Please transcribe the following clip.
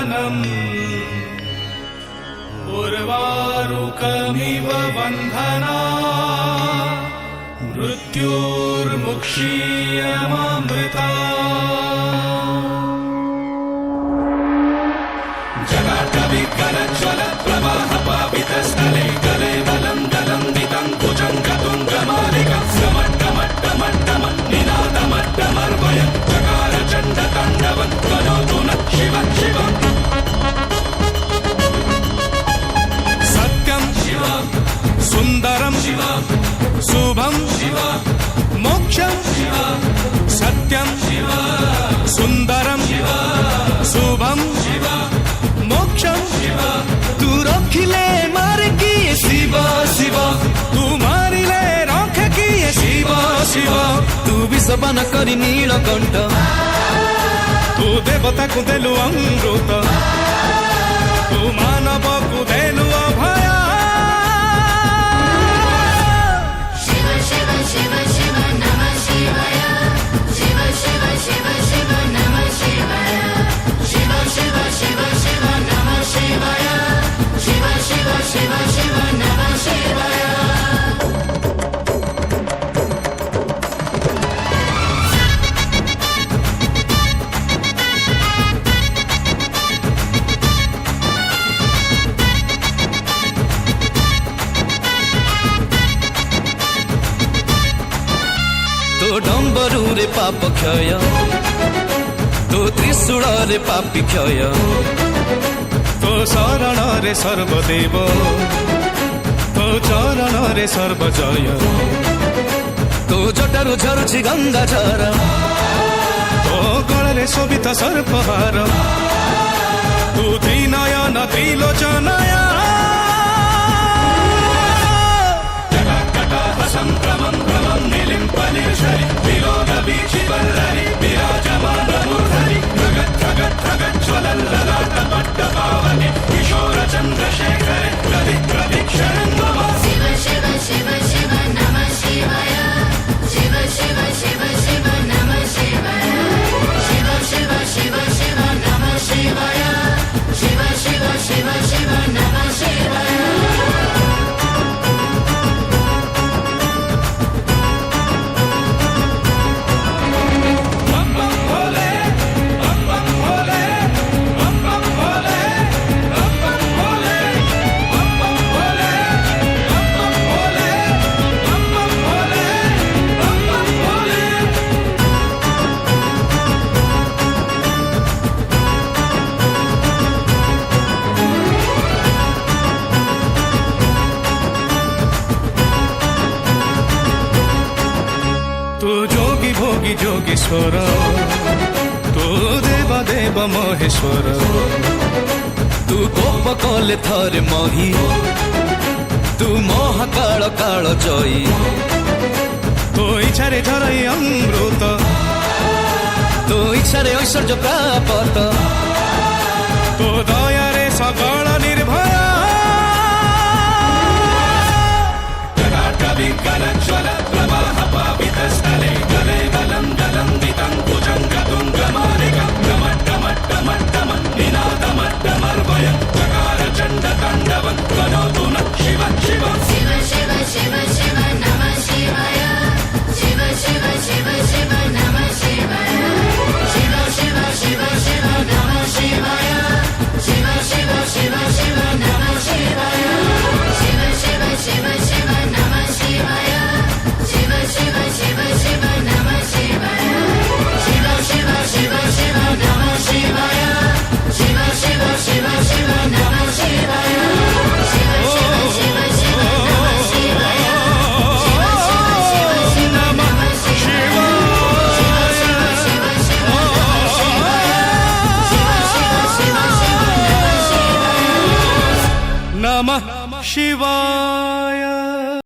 बन्धनम् उर्वारुकमिव बन्धना मृत्युर्मुक्षीयमामृता जगाटविकलज्वल प्रवाह पावितस्थले गले दलं दलन्दितं कुजङ्गतुङ्गमालिकं समट्टमट्टमट्टम निनादमट्टमर्वयं चकार चण्डताण्डवं करोतु नः शिवं शिवम् सत्यं शिव सुन्दरं शिव शुभं शिव मोक्षं शिव सत्यं शिव सुन्दरं शिव शुभं शिव मोक्षं शिव तू रखिले मार किए शिव शिव तू मारिले रख किए शिव शिव तू विषपान करी नीलकंठ तू देवता को देलु अमृत तू मानव को देलु अभय शिव शिव शिव शिव नमः शिवाय शिव शिव शिव शिव नमः शिवाय शिव शिव शिव शिव नमः शिवाय शिव शिव शिव शिव नमः शिवाय तो डम्बरू रे पाप क्षय तो त्रिशूल रे पापी क्षय तो शरण रे सर्वदेव तो चरण रे सर्वजय तो जटारू झरुछि गंगा झर तो गळरे शोभित सर्पहार तू त्रिनयन त्रिलोचनय संभ्रमं भ्रमं निलिम्पनेशरि विलोलवीचिवल्लरि विराजमानमूर्धनि धगद्धगद्धगज्ज्वलल्ललाटपट्टपावनि किशोरचन्द्रशेखरे प्रदिक्षणं मम शिव शिव शिव शिव नमः शिवाय शिव शिव शिव शिव नमः शिवाय शिव शिव शिव शिव नमः शिवाय शिव शिव शिव शिव नमः शिवाय तू जोगी भोगी जोगीश्वर तू देव देव महेश्वर तू कोप कले थरे मही तू महाकाल काल जयी तो इच्छारे झरै अमृत तो इच्छारे ऐश्वर्य प्राप्त तो दयारे सकल निर्भय जगाटविकलज्वल प्रवाह पावितस्थले गले दलं दलन्दितं कुजङ्गतुङ्गमालिकं गमट्टमट्टमट्टम निनादमट्टमर्वयं चकार चण्डताण्डवं करोतु नः शिवं शिवम् शिव शिव शिव शिव नमः शिवाय शिव शिव शिव शिव नमः शिवाय शिव शिव शिव शिव नमः शिवाय शिव शिव शिव शिव नमः शिवाय शिव शिव शिव शिव नमः शिवाय शिव शिव शिव शिव नमः शिवाय शिव शिव शिव शिव नमः शिवाय शिव शिव शिव शिव नमः शिवाय शिव शिव शिव शिव नमः शिवाय शिव शिव शिव नमः शिवाय शिव शिव शिव शिव नमः शिवाय शिव शिव शिव शिव नमः शिवाय नमः शिवाय।